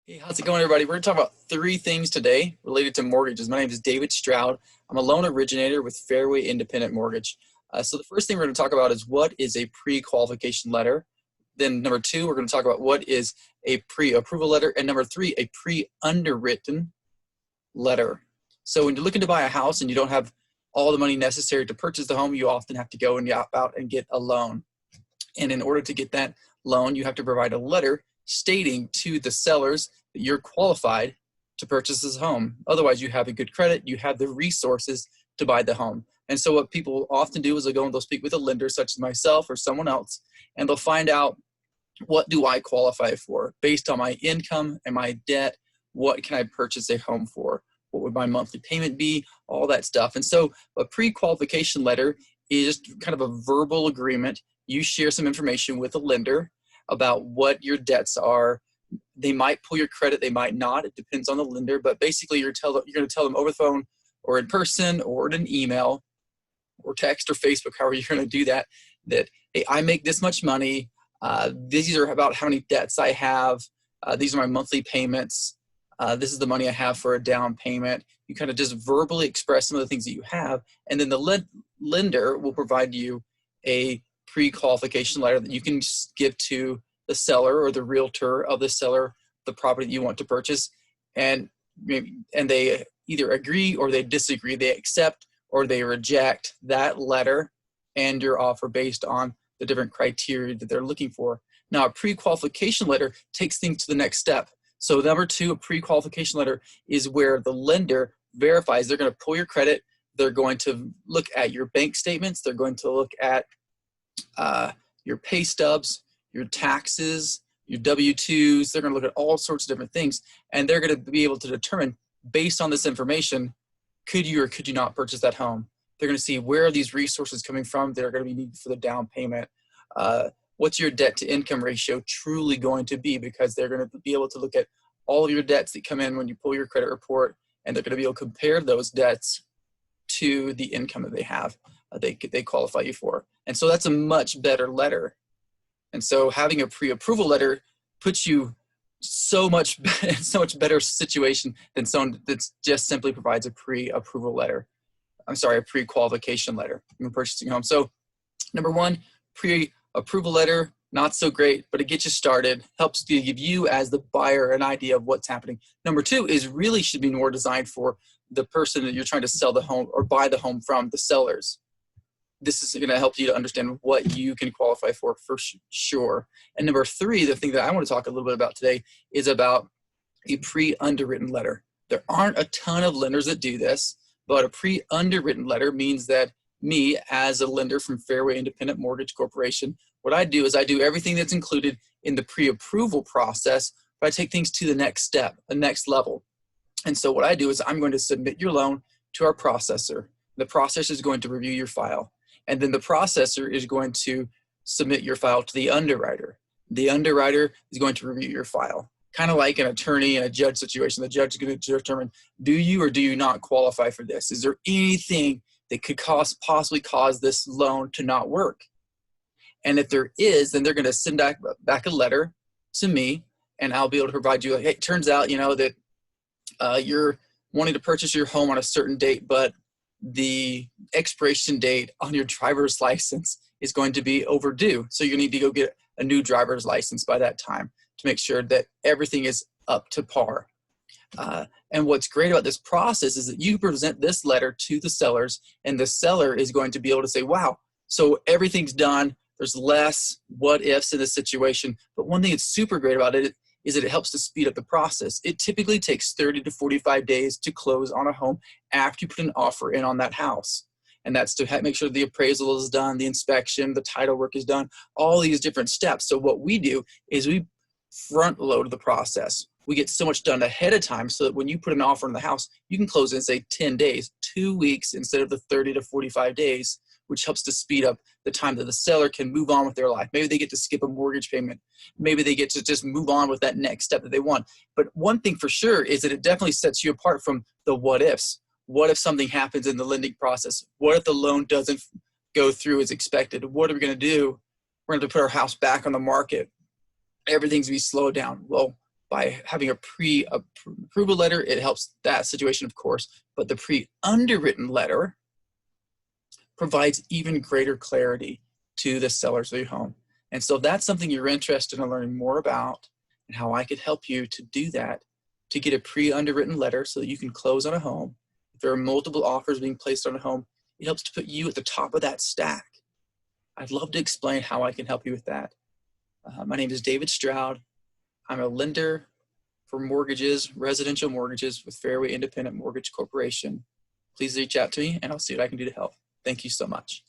Hey, how's it going, everybody? We're going to talk about three things today related to mortgages. My name is David Stroud. I'm a loan originator with Fairway Independent Mortgage. So the first thing we're going to talk about is what is a pre-qualification letter. Then number two, we're going to talk about what is a pre-approval letter. And number three, a pre-underwritten letter. So when you're looking to buy a house and you don't have all the money necessary to purchase the home, you often have to go and out and get a loan. And in order to get that loan, you have to provide a letter stating to the sellers that you're qualified to purchase this home. Otherwise, you have a good credit, you have the resources to buy the home. And so what people often do is they'll go and they'll speak with a lender such as myself or someone else, and they'll find out, what do I qualify for? Based on my income and my debt, what can I purchase a home for? What would my monthly payment be? All that stuff. And so a pre-qualification letter is just kind of a verbal agreement. You share some information with a lender about what your debts are. They might pull your credit, they might not. It depends on the lender, but basically you're going to tell them over the phone or in person or in an email or text or Facebook, however you're going to do that, that, hey, I make this much money. These are about how many debts I have. These are my monthly payments. This is the money I have for a down payment. You kind of just verbally express some of the things that you have, and then the lender will provide you a pre-qualification letter that you can give to the seller or the realtor of the seller, the property that you want to purchase, and they either agree or they disagree. They accept or they reject that letter and your offer based on the different criteria that they're looking for. Now, a pre-qualification letter takes things to the next step. So number two, a pre-qualification letter is where the lender verifies. They're going to pull your credit. They're going to look at your bank statements. They're going to look at your pay stubs, your taxes, your W-2s. They're going to look at all sorts of different things, and they're going to be able to determine, based on this information, could you or could you not purchase that home. They're going to see where are these resources coming from that are going to be needed for the down payment. What's your debt to income ratio truly going to be, because they're going to be able to look at all of your debts that come in when you pull your credit report, and they're going to be able to compare those debts to the income that they have, they qualify you for. And so that's a much better letter. And so having a pre-approval letter puts you so much better situation than someone that just simply provides a pre-approval letter. I'm sorry, a pre-qualification letter when purchasing a home. So number one, pre-approval letter, not so great, but it gets you started, helps to give you as the buyer an idea of what's happening. Number two is really should be more designed for the person that you're trying to sell the home or buy the home from, the sellers. This is going to help you to understand what you can qualify for sure. And number three, the thing that I want to talk a little bit about today is about a pre-underwritten letter. There aren't a ton of lenders that do this, but a pre-underwritten letter means that me, as a lender from Fairway Independent Mortgage Corporation, what I do is I do everything that's included in the pre-approval process, but I take things to the next step, the next level. And so what I do is I'm going to submit your loan to our processor. The processor is going to review your file. And then the processor is going to submit your file to the underwriter. The underwriter is going to review your file. Kind of like an attorney and a judge situation. The judge is going to determine, do you or do you not qualify for this? Is there anything that could possibly cause this loan to not work? And if there is, then they're going to send back a letter to me, and I'll be able to provide you, hey, it turns out, that you're wanting to purchase your home on a certain date, but the expiration date on your driver's license is going to be overdue. So you need to go get a new driver's license by that time to make sure that everything is up to par. And what's great about this process is that you present this letter to the sellers, and the seller is going to be able to say, wow, so everything's done. There's less what ifs in this situation. But one thing that's super great about it is that it helps to speed up the process. It typically takes 30 to 45 days to close on a home after you put an offer in on that house. And that's to make sure the appraisal is done, the inspection, the title work is done, all these different steps. So what we do is we front load the process. We get so much done ahead of time so that when you put an offer in the house, you can close in, say, 10 days, 2 weeks instead of the 30 to 45 days, which helps to speed up the time that the seller can move on with their life. Maybe they get to skip a mortgage payment. Maybe they get to just move on with that next step that they want. But one thing for sure is that it definitely sets you apart from the what ifs. What if something happens in the lending process? What if the loan doesn't go through as expected? What are we going to do? We're going to put our house back on the market. Everything's going to be slowed down. Well, by having a pre-approval letter, it helps that situation, of course, but the pre-underwritten letter provides even greater clarity to the sellers of your home. And so if that's something you're interested in learning more about and how I could help you to do that, to get a pre-underwritten letter so that you can close on a home. If there are multiple offers being placed on a home, it helps to put you at the top of that stack. I'd love to explain how I can help you with that. My name is David Stroud. I'm a lender for mortgages, residential mortgages with Fairway Independent Mortgage Corporation. Please reach out to me and I'll see what I can do to help. Thank you so much.